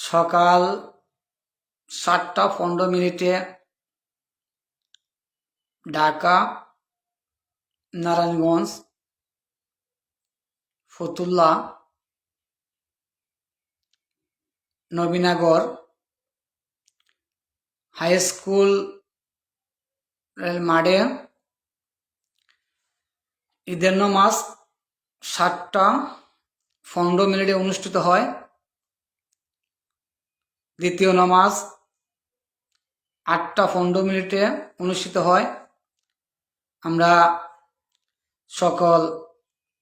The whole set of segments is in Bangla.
সকাল 7টা 15 মিনিটে ঢাকা, নারায়ণগঞ্জ, ফতুল্লা, নবীনগর হাই স্কুল মাঠে ঈদের নামাজ 7টা 15 মিনিটে অনুষ্ঠিত হয়। দ্বিতীয় নামাজ 8টা 15 মিনিটে অনুষ্ঠিত হয়। আমরা সকল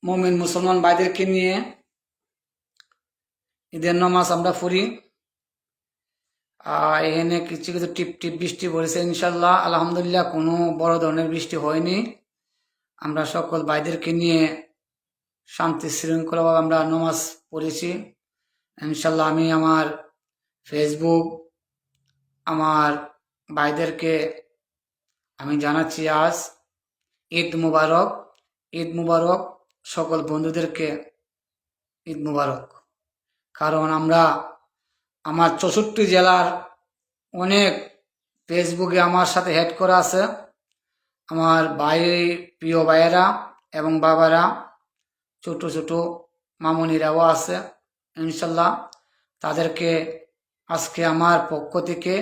মুমিন মুসলমান ভাইদেরকে নিয়ে ঈদের নামাজ আমরা পড়ি। এখানে কিছু কিছু টিপ টিপ বৃষ্টি পড়েছে, ইনশাল্লাহ আলহামদুলিল্লাহ কোনো বড় ধরনের বৃষ্টি হয়নি। আমরা সকল ভাইদেরকে নিয়ে শান্তি শৃঙ্খলাভাবে আমরা নামাজ পড়েছি। ইনশাল্লাহ আমি আমার ফেসবুক আমার ভাইদেরকে আমি জানাচ্ছি আজ ঈদ মুবারক। ঈদ মুবারক সকল বন্ধুদেরকে ঈদ মুবারক। কারণ আমরা আমার 64 জেলার অনেক ফেসবুকে আমার সাথে হেড করা আছে আমার ভাই, প্রিয় ভাইয়েরা এবং বাবারা, ছোট ছোট মামুনিরাও আছে। ইনশাল্লাহ তাদেরকে আজকে আমার পক্ষ থেকে,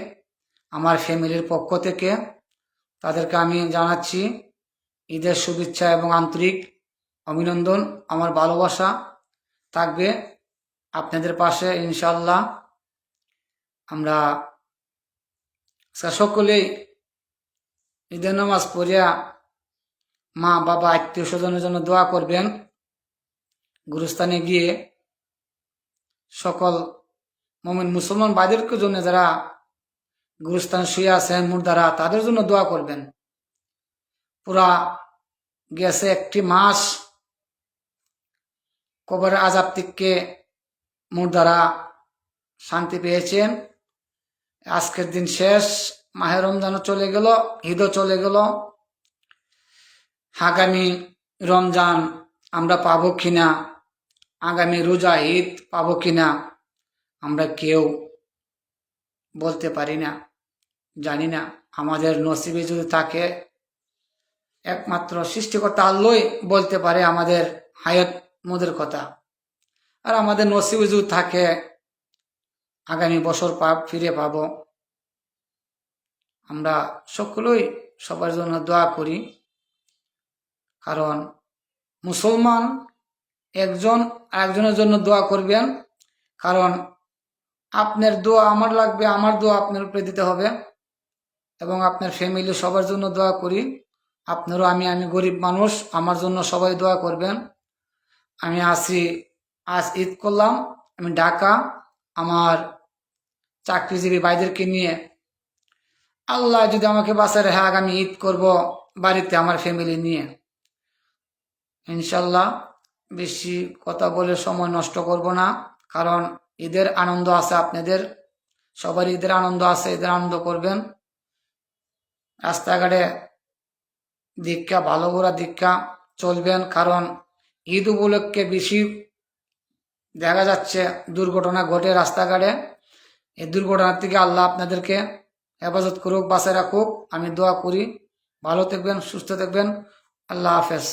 আমার ফ্যামিলির পক্ষ থেকে তাদেরকে আমি জানাচ্ছি ঈদের শুভেচ্ছা এবং আন্তরিক অভিনন্দন। আমার ভালোবাসা থাকবে আপনাদের পাশে ইনশাল্লাহ। আমরা সকলেই ঈদের নামাজ পড়িয়া মা বাবা আত্মীয় স্বজনের জন্য দোয়া করবেন। গুরুস্থানে গিয়ে সকল মুমিন মুসলমান ভাইদেরকে জন্য যারা গুরুস্থানে শুয়ে আছেন মুর্দারা, তাদের জন্য দোয়া করবেন। পুরা গেছে একটি মাস কবরের আযাব থেকে মুর্দারা শান্তি পেয়েছেন। আজকের দিন শেষ, মাহে রমজানও চলে গেল, ঈদও চলে গেল। আগামী রমজান আমরা পাবো কিনা, আগামী রোজা ঈদ পাবো কিনা আমরা কেউ বলতে পারি না, জানি না। আমাদের নসিবে যদি থাকে, একমাত্র সৃষ্টিকর্তা আল্লাহই বলতে পারে আমাদের হায়াত মদের কথা। আর আমাদের নসিবে যদি থাকে আগামী বছর ফিরে পাবো। আমরা সকলেই সবার জন্য দোয়া করি। কারণ মুসলমান একজন আরেকজনের জন্য দোয়া করবেন। কারণ আপনার দোয়া আমার লাগবে, আমার দোয়া আপনার উপরে দিতে হবে। এবং আপনার ফ্যামিলি সবার জন্য দোয়া করি। আপনারও আমি গরিব মানুষ, আমার জন্য সবাই দোয়া করবেন। আমি আজ ঈদ করলাম, আমি ঢাকা আমার চাকরিজীবী ভাইদেরকে নিয়ে। আল্লাহ যদি আমাকে বাঁচায় রাখে আগামী ঈদ করব বাড়িতে আমার ফ্যামিলি নিয়ে ইনশাল্লাহ। বেশি কথা বলে সময় নষ্ট করব না, কারণ ঈদের আনন্দ আছে আপনাদের সবার, ঈদের আনন্দ আছে, ঈদের আনন্দ করবেন। রাস্তাঘাটে দীক্ষা ভালো করে দীক্ষা চলবেন, কারণ ঈদ উপলক্ষে বেশি দেখা যাচ্ছে দুর্ঘটনা ঘটে রাস্তাঘাটে। এই দুর্ঘটনার থেকে আল্লাহ আপনাদেরকে হেফাজত করুক, বাঁচায় রাখুক। আমি দোয়া করি। ভালো থাকবেন, সুস্থ থাকবেন। আল্লাহ হাফেজ।